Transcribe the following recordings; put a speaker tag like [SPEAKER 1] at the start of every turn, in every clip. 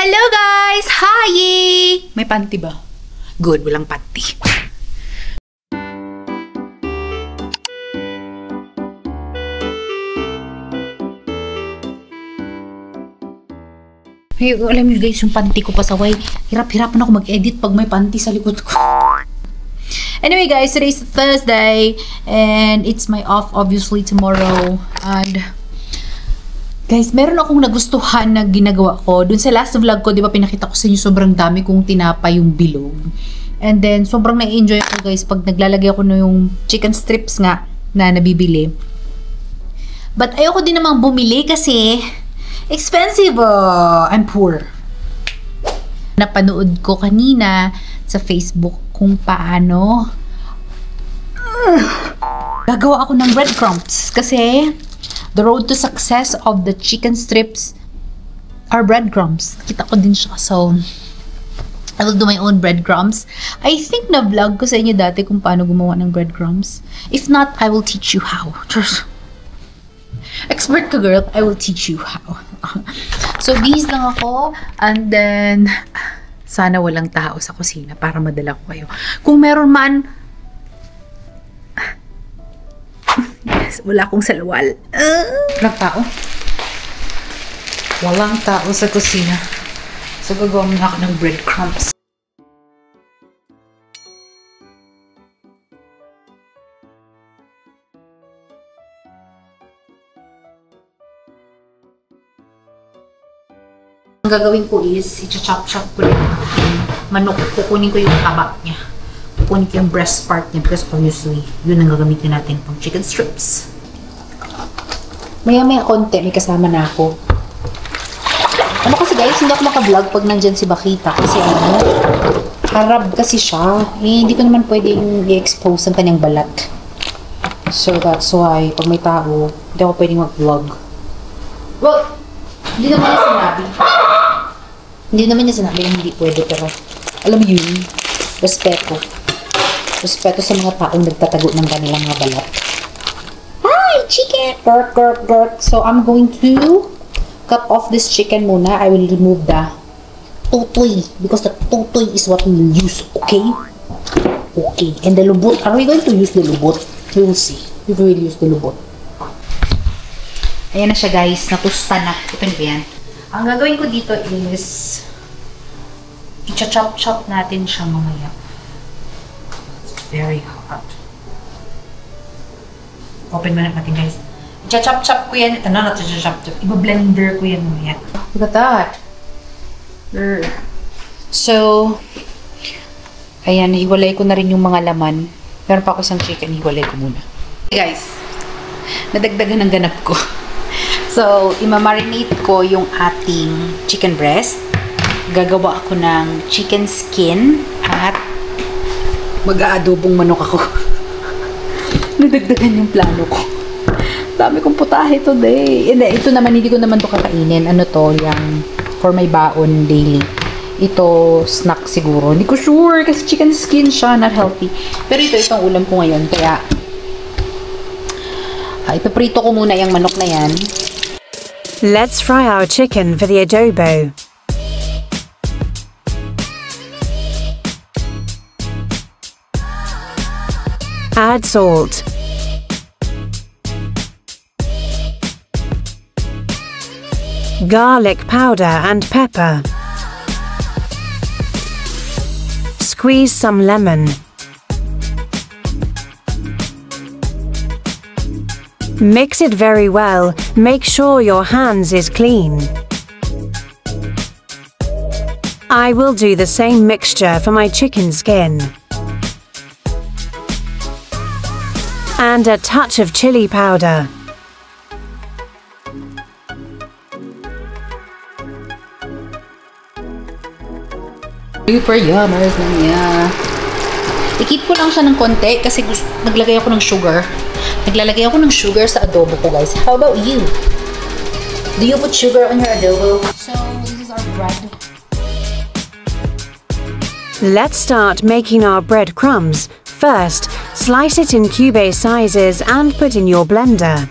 [SPEAKER 1] Hello guys! Hi! May panty ba? Good, walang panty. Hey, alam niyo guys, yung panty ko pasaway. Hirap-hirapan ako mag-edit pag may panty sa likod ko. Anyway guys, today's Thursday and it's my off obviously tomorrow. And guys, meron akong nagustuhan na ginagawa ko. Dun sa last vlog ko, di ba pinakita ko sa inyo sobrang dami kong tinapay yung bilog. And then sobrang na-enjoy ako guys pag naglalagay ako na yung chicken strips nga na nabibili. But ayoko din namang bumili kasi expensive. I'm poor. Napanood ko kanina sa Facebook kung paano gagawa ako ng breadcrumbs kasi the road to success of the chicken strips are breadcrumbs. Kita ko din siya. So, I will do my own breadcrumbs. I think na-vlog ko sa inyo dati kung paano gumawa ng breadcrumbs. If not, I will teach you how. Expert ka girl, I will teach you how. So, bihis lang ako. And then, sana walang tao sa kusina para madala ko kayo. Kung meron man, yes, wala akong salawal. Walang tao. Walang tao sa kusina. So, gagawa muna ako ng breadcrumbs. Ang gagawin ko is, i-chop-chop ko yung manok. Kukunin ko yung taba niya. Kukunin ko yung breast part niya because obviously, yun ang gagamitin natin pang chicken strips. Maya-maya konti, may kasama na ako. Ano kasi guys, hindi ako maka-vlog pag nandyan si Bakita kasi ano, harab kasi siya. Eh, hindi ko naman pwedeng i-expose ang kanyang balat. So that's why, pag may tao, hindi ako pwedeng mag-vlog. Well, hindi naman niya sinabi. Hindi naman niya sinabi yung hindi pwede, pero alam mo yun, respeto. Respeto sa mga taong nagtatago ng kanilang mga balat. Hi, chicken! Gurk, gurk, gurk. So, I'm going to cut off this chicken muna. I will remove the tutoy because the tutoy is what we will use, okay? Okay. And the lubot, are we going to use the lubot? We will see if we will use the lubot. Ayan na siya guys, natusta na. Ito na ba yan? Ang gagawin ko dito is i-chop-chop natin siya mamaya. It's very hot. Open mo na natin guys. I-chop-chop ko yan. Ano na i-chop-chop? I-blender ko yan mamaya. Look at that. So, ayan, hiwalay ko na rin yung mga laman. Meron pa ako isang chicken, hiwalay ko muna. Okay guys, nadagdagan ng ganap ko. So, imamarinate ko yung ating chicken breast. Gagawa ako ng chicken skin at mag-aadobong manok ako. Nadagdagan yung plano ko. Dami kong putahe today. Ito naman, hindi ko naman to kakainin. Ano to, yung for my baon daily. Ito, snack siguro. Hindi ko sure kasi chicken skin siya, not healthy. Pero itong ulam ko ngayon. Kaya, ito prito ko muna yung manok na yan.
[SPEAKER 2] Let's fry our chicken for the adobo. Add salt. Garlic powder and pepper. Squeeze some lemon. Mix it very well. Make sure your hands is clean. I will do the same mixture for my chicken skin. And a touch of chili powder.
[SPEAKER 1] Super yummers na niya. I-keep ko lang siya ng konti kasi naglagay ako ng sugar. Naglalagay ako ng sugar sa adobo ko, guys. How about you? Do you put sugar on your adobo? So, this is our bread.
[SPEAKER 2] Let's start making our breadcrumbs. First, slice it in cube sizes and put in your blender.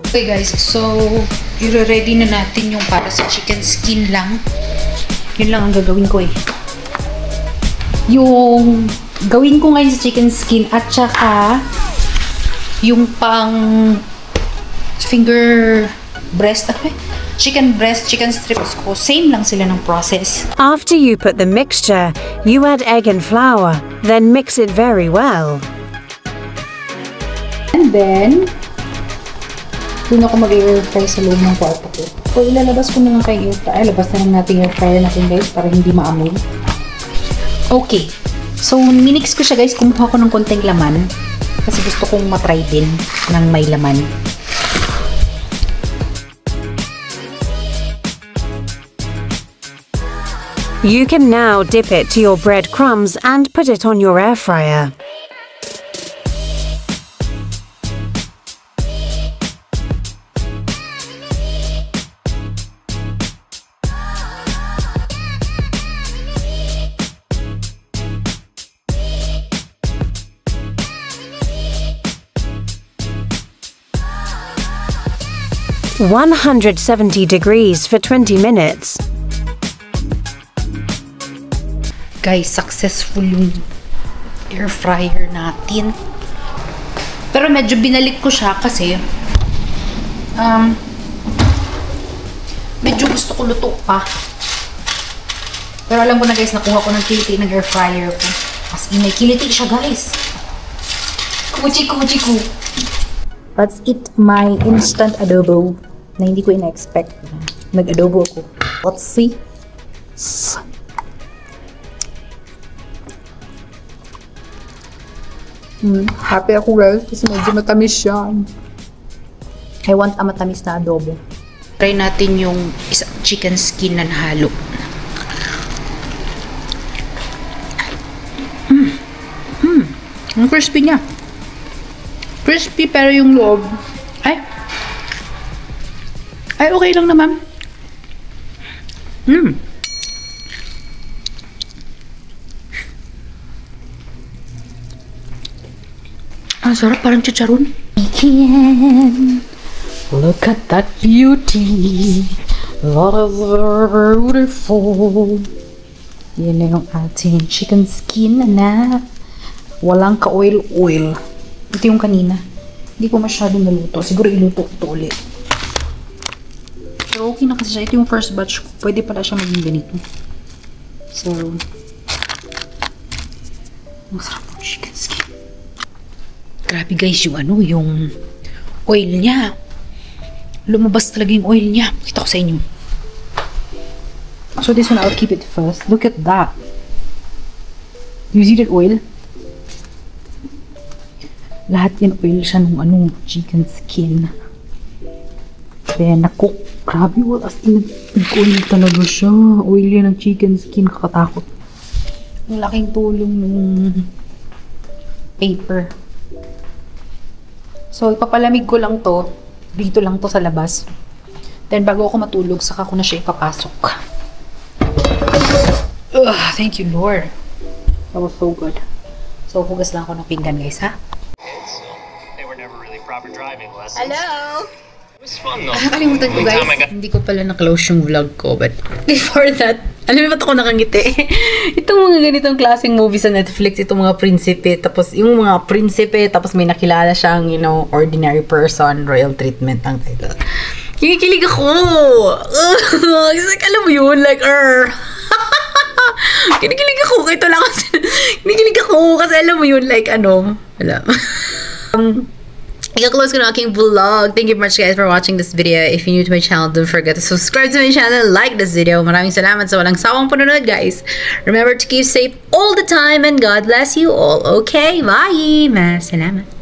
[SPEAKER 1] Okay guys, so i-ready na natin yung para sa chicken skin lang. Yun lang ang gagawin ko eh. Yung gawin ko ngayon sa chicken skin at saka yung pang finger breast, chicken breast, chicken strips ko, same lang sila ng process.
[SPEAKER 2] After you put the mixture, you add egg and flour, then mix it very well.
[SPEAKER 1] And then, doon ako mag-air fry sa loob ng kwarto ko. So, ilalabas ko na lang kay air fry. Labas na lang natin air fryer natin guys para hindi maamoy. Okay. So, minix ko siya guys. Kumuha ko ng konting laman. Kasi gusto kong matry din ng may laman.
[SPEAKER 2] You can now dip it to your breadcrumbs and put it on your air fryer. (170 degrees for 20 minutes.
[SPEAKER 1] Guys, successful yung air fryer natin. Pero medyo binalik ko siya kasi medyo gusto ko luto pa. Pero alam ko na guys, nakuha ko ng kiliti ng air fryer ko. As in, may kiliti siya guys. Kuchi-kuchi ko. Let's eat my instant adobo na hindi ko ina-expect. Nag-adobo ako. Let's see. Happy ako guys kasi medyo matamis siya. I want a matamis na adobo. Try natin yung isang chicken skin na nahalo. Ang crispy niya. Crispy pero yung loob ay okay lang naman. Ang sarap, parang chicharon. Weekend. Look at that beauty. That is beautiful. Yan na yung ating chicken skin na walang ka-oil-oil. Ito yung kanina. Hindi ko masyadong naluto. Siguro iluto ko ito ulit. Pero okay na kasi siya. Ito yung first batch ko. Pwede pala siya maging ganito. So, masarap yung chicken skin. Grabe guys, yung oil niya. Lumabas talaga yung oil niya. Kita ko sa inyo. So this one, I'll keep it first. Look at that. You see that oil? Lahat yan oil siya nung chicken skin. Then, nakook. Grabe, as in, nag-oil talaga siya. Oil yan ng chicken skin. Kakatakot. Ang laking tulong nung paper. So, ipapalamig ko lang to. Dito lang to sa labas. Then, bago ako matulog, saka ko na siya ipapasok. Thank you, Lord. That was so good. So, hugas lang ako ng pinggan, guys, ha?
[SPEAKER 3] They were never really proper driving lessons.
[SPEAKER 1] Hello!
[SPEAKER 3] It was fun, though.
[SPEAKER 1] Nakalimutan ko, guys. Hindi ko pala na-close yung vlog ko, but before that, alam mo ba't ako nakangiti? Itong mga ganitong klaseng movie sa Netflix, itong mga prinsipe, tapos yung mga prinsipe, tapos may nakilala siyang, ordinary person, royal treatment ang title. Kinikilig ako! Like, alam mo yun, like, kinikilig ako, ito lang kasi, kinikilig ako, kasi alam mo yun, like, wala. I-close ko na aking vlog. Thank you very much guys for watching this video. If you're new to my channel, don't forget to subscribe to my channel, like this video. Maraming salamat sa walang sawang panonood guys. Remember to keep safe all the time and God bless you all. Okay, bye! Salamat.